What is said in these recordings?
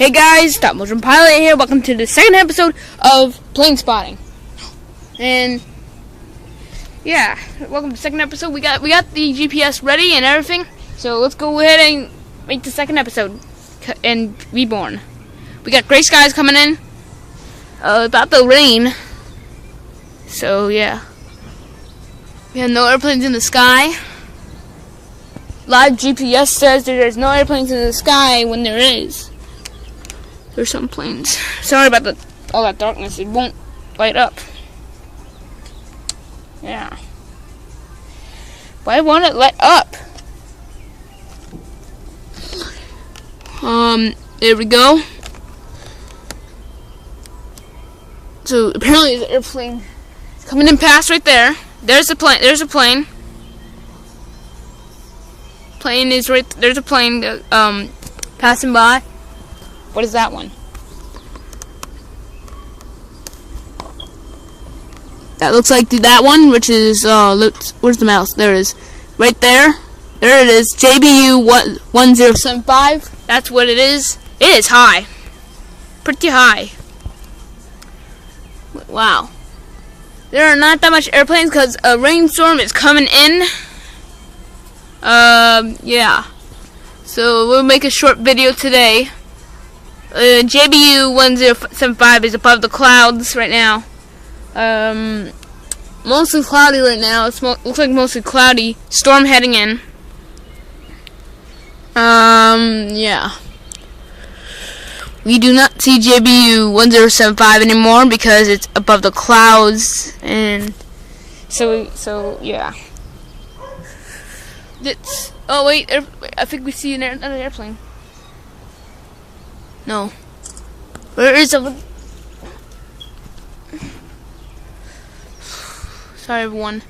Hey guys, Stop Motion Pilot here. Welcome to the second episode of plane spotting. And yeah, welcome to the second episode. We got the GPS ready and everything. So let's go ahead and make the second episode and reborn. We got gray skies coming in. About the rain. So yeah, we have no airplanes in the sky. Live GPS says that there's no airplanes in the sky when there is. There's some planes. Sorry about all that darkness. It won't light up. Yeah. Why won't it light up? There we go. So apparently the airplane is coming in past right there. There's a plane. There's a plane. Plane is right. There's a plane passing by. What is that one? That looks like that one, which is where's the mouse? There it is, right there. There it is. JBU 1075. That's what it is. It is high, pretty high. Wow. There are not that much airplanes because a rainstorm is coming in. Yeah. So we'll make a short video today. JBU 1075 is above the clouds right now. Mostly cloudy right now. It looks like mostly cloudy. Storm heading in. Yeah. We do not see JBU 1075 anymore because it's above the clouds, and so yeah. Oh wait, I think we see another airplane. No. Where is it? Sorry, everyone.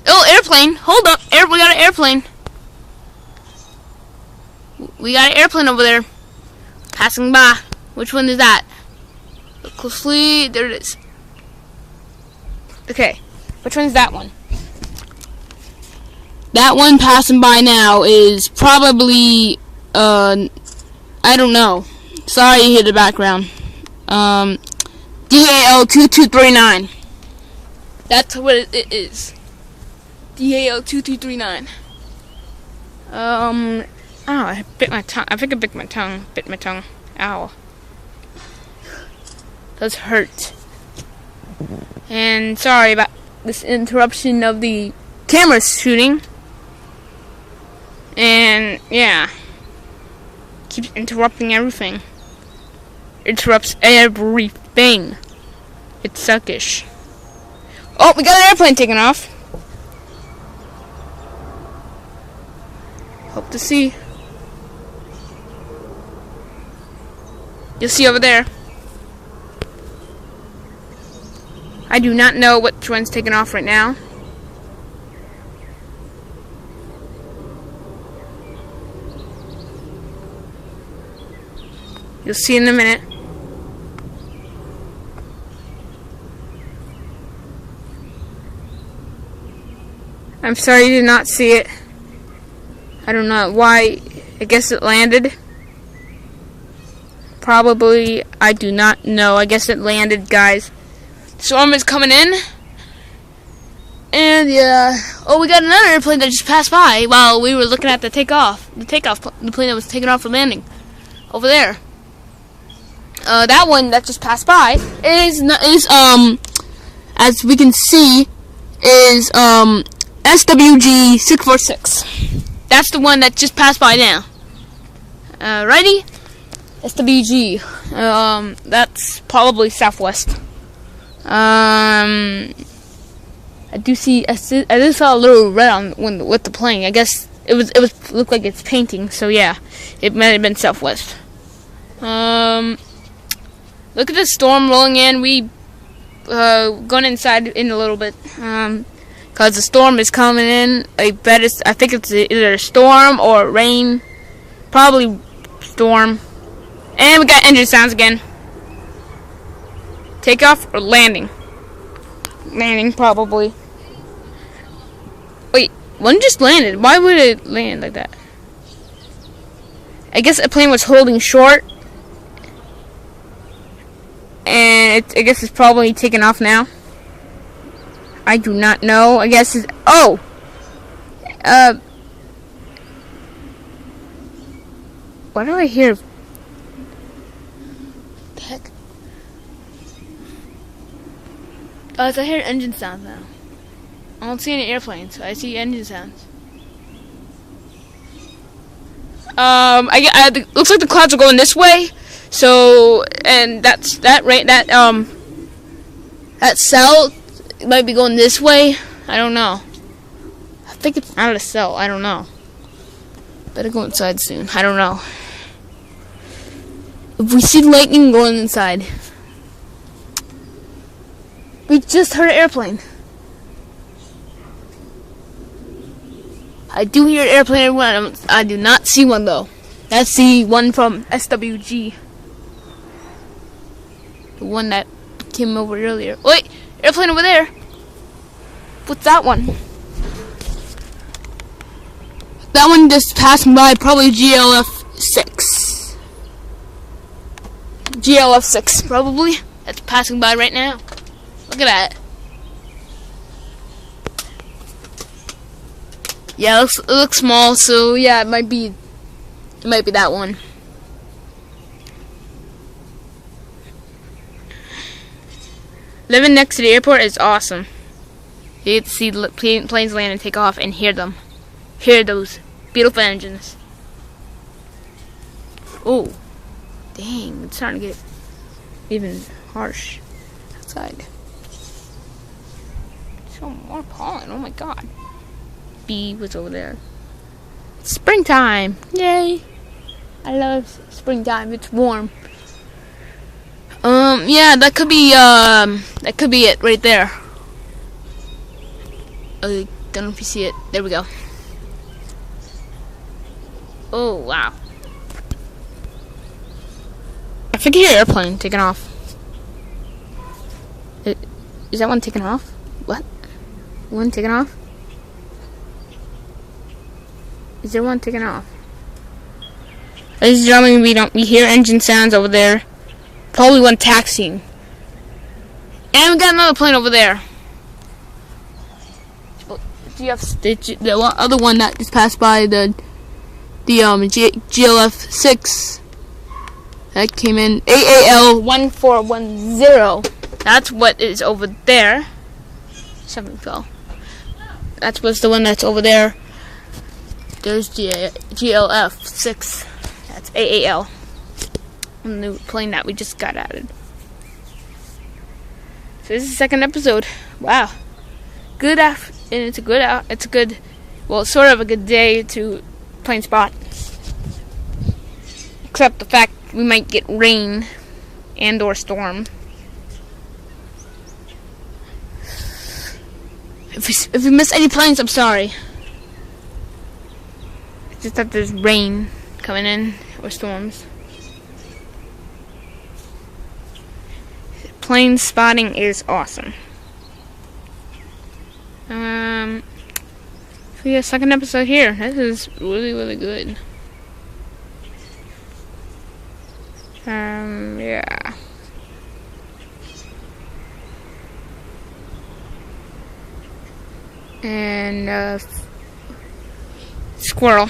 Oh, airplane! Hold up! We got an airplane. We got an airplane over there. Passing by. Which one is that? Look closely. There it is. Okay. Which one is that one? That one passing by now is probably, I don't know. Sorry you hear the background. DAL-2239. That's what it is. DAL-2239. Oh, I bit my tongue. I think I bit my tongue. Ow. Does hurt. And sorry about this interruption of the camera shooting. And yeah. Keeps interrupting everything. Interrupts everything. It's suckish. Oh, we got an airplane taking off. Hope to see. You'll see over there. I do not know which one's taking off right now. You'll see in a minute. I'm sorry you did not see it. I don't know why. I guess it landed. Probably. I do not know. I guess it landed, guys. Storm is coming in. And yeah. Oh, we got another airplane that just passed by while we were looking at the takeoff. The plane that was taking off for landing. Over there. That one that just passed by is as we can see, is SWG 646. That's the one that just passed by now. Righty? SWG. That's probably Southwest. I just saw a little red with the plane. I guess it looked like it's painting. So yeah, it might have been Southwest. Look at the storm rolling in. We going inside in a little bit. Cause the storm is coming in. I think it's either a storm or rain. Probably storm. And we got engine sounds again. Takeoff or landing? Landing probably. Wait, one just landed. Why would it land like that? I guess a plane was holding short and I guess it's probably taking off now. I do not know. I guess it's... Oh! Why do I hear... The heck? Oh, so I hear engine sounds now. I don't see any airplanes. I see engine sounds. Looks like the clouds are going this way. So, and that south might be going this way. I don't know. I think it's out of the cell. I don't know. Better go inside soon. I don't know. If we see lightning going inside. We just heard an airplane. I do hear an airplane, everyone. I do not see one, though. That's the one from SWG. The one that came over earlier. Wait! Airplane over there! What's that one? That one just passing by, probably GLF-6. GLF-6, probably. That's passing by right now. Look at that. Yeah, it looks small, so yeah, it might be that one. Living next to the airport is awesome. You get to see planes land and take off and hear them. Hear those beautiful engines. Oh, dang, it's starting to get even harsh outside. So more pollen, oh my god. Bee was over there. It's springtime, yay! I love springtime. It's warm. Yeah, that could be it right there. I don't know if you see it. There we go. Oh wow! I think I hear an airplane taking off. Is that one taking off? What? One taking off? Is there one taking off? Ladies and gentlemen, we hear engine sounds over there. Probably one taxiing. And we got another plane over there. The other one that just passed by, the GLF-6 that came in, AAL-1410. That's what is over there. Something fell. That's what's the one that's over there. There's GLF-6. That's AAL. The new plane that we just got added. So this is the second episode. Wow. Good and it's a good, well, sort of a good day to plane spot. Except the fact we might get rain and or storm. If we miss any planes, I'm sorry. It's just that there's rain coming in or storms. Plane spotting is awesome. So yeah, second episode here. This is really, really good. Yeah. And squirrel.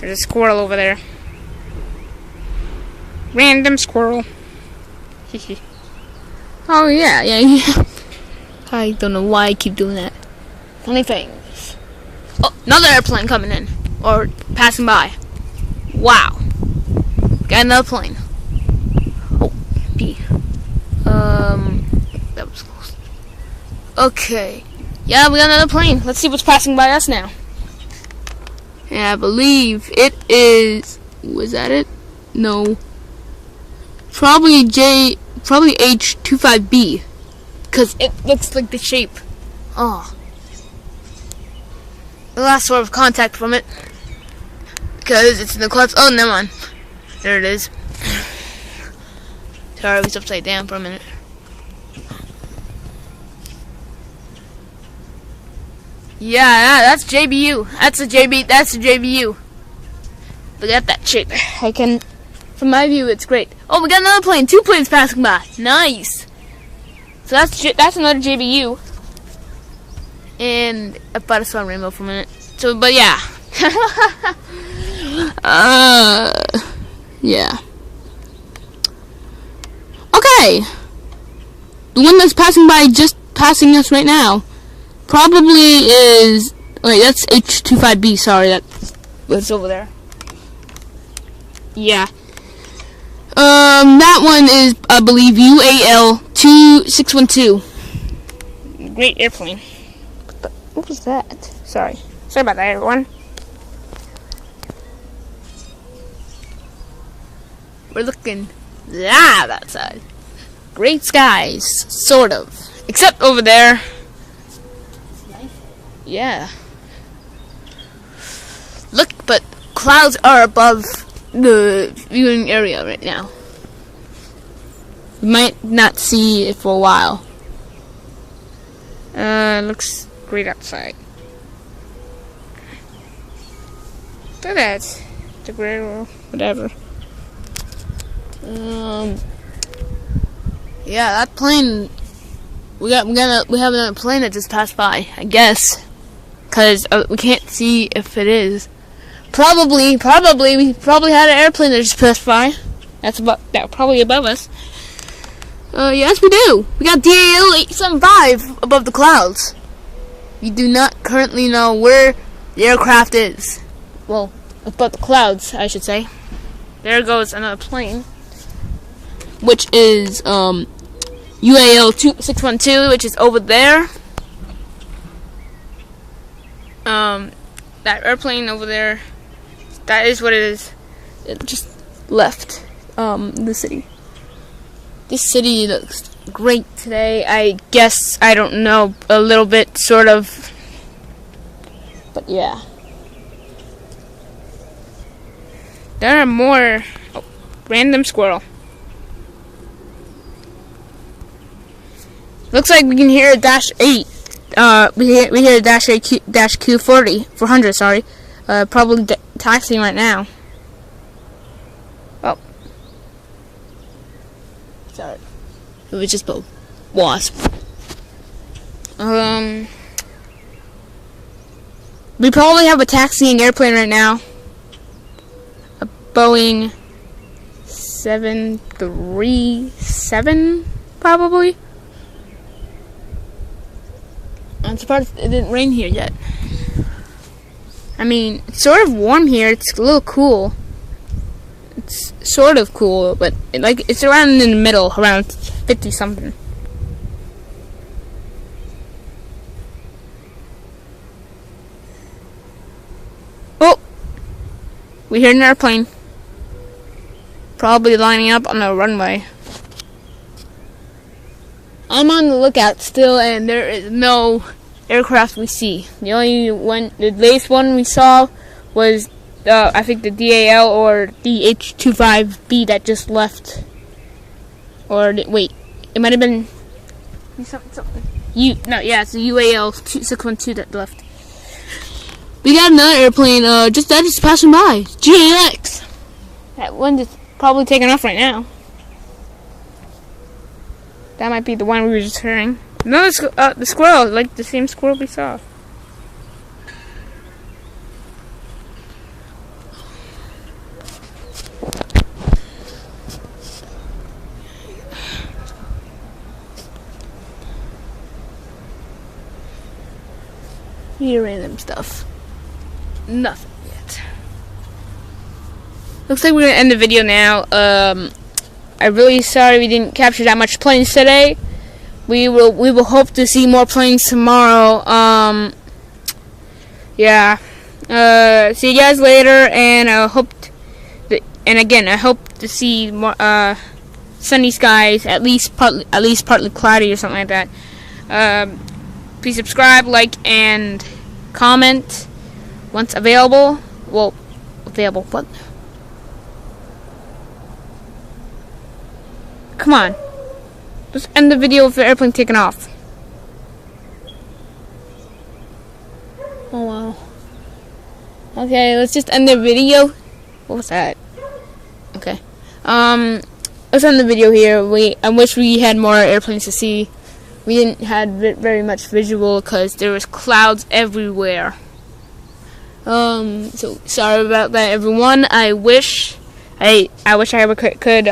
There's a squirrel over there. Random squirrel. Oh yeah. I don't know why I keep doing that. Funny things. Oh, another airplane coming in. Or passing by. Wow. Got another plane. Oh, B. That was close. Okay. Yeah, we got another plane. Let's see what's passing by us now. And I believe it is... Was that it? No. Probably H25B. Because it looks like the shape. Oh. The last sort of contact from it. Because it's in the clouds. Oh, never mind. There it is. Sorry, I was upside down for a minute. Yeah, that's JBU. That's a JBU. Look at that shape. from my view, it's great. Oh, we got another plane. 2 planes passing by. Nice. So that's another JBU. And I thought I saw a rainbow for a minute. So, but yeah. Yeah. Okay. The one that's passing by, just passing us right now, probably is... Wait, that's H25B. Sorry, that's what's over there. Yeah. That one is, I believe, UAL-2612. Great airplane. What was that? Sorry about that, everyone. We're looking live outside. Great skies, sort of. Except over there. Yeah. Look, but clouds are above the viewing area right now. You might not see it for a while. Looks great outside. Look at that. The gray or whatever. Yeah, that plane. We have another plane that just passed by. I guess, cause we can't see if it is. We probably had an airplane that just passed by. That's probably above us. Yes, we do. We got DAL-875 above the clouds. We do not currently know where the aircraft is. Well, above the clouds, I should say. There goes another plane, which is UAL-612, which is over there. That airplane over there, that is what it is. It just left the city. This city looks great today. I guess, I don't know, a little bit, sort of. But yeah. There are more. Oh, random squirrel. Looks like we can hear a Dash 8. We hear a Dash 8 Dash Q400. Sorry, probably taxiing right now. Oh, sorry. It was just a wasp. We probably have a taxiing airplane right now. A Boeing 737, probably. I'm surprised it didn't rain here yet. I mean, it's sort of warm here. It's a little cool. It's sort of cool, but it's around in the middle, around 50 something. Oh, we hear an airplane. Probably lining up on the runway. I'm on the lookout still, and there is no aircraft we see. The latest one we saw was, I think, the DAL or the H25B that just left. Or wait, it might have been something. It's the UAL-612 that left. We got another airplane just passing by. GAX. That one is probably taking off right now. That might be the one we were just hearing. No, the squirrel, like the same squirrel we saw. Here, random stuff. Nothing yet. Looks like we're gonna end the video now. I'm really sorry we didn't capture that much planes today. We will hope to see more planes tomorrow. Yeah. See you guys later, and I hope to see more sunny skies, at least partly cloudy or something like that. Please subscribe, like, and comment once available. Well, available. What? Come on. Let's end the video with the airplane taking off. Oh wow. Okay, let's just end the video. What was that? Okay. Let's end the video here. I wish we had more airplanes to see. We didn't have very much visual because there was clouds everywhere. So sorry about that, everyone. I wish I could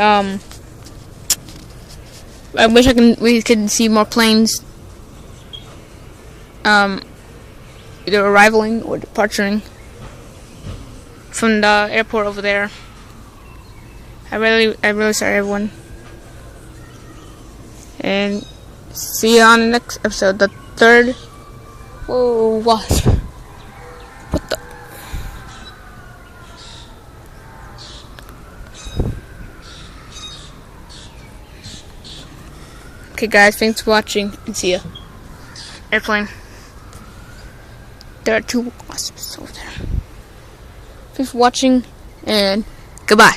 we could see more planes either arriving or departing from the airport over there. I'm really sorry, everyone. And see you on the next episode, the third. Whoa, what? What the? Okay, guys, thanks for watching, and see ya. Airplane. There are two wasps over there. Thanks for watching, and goodbye.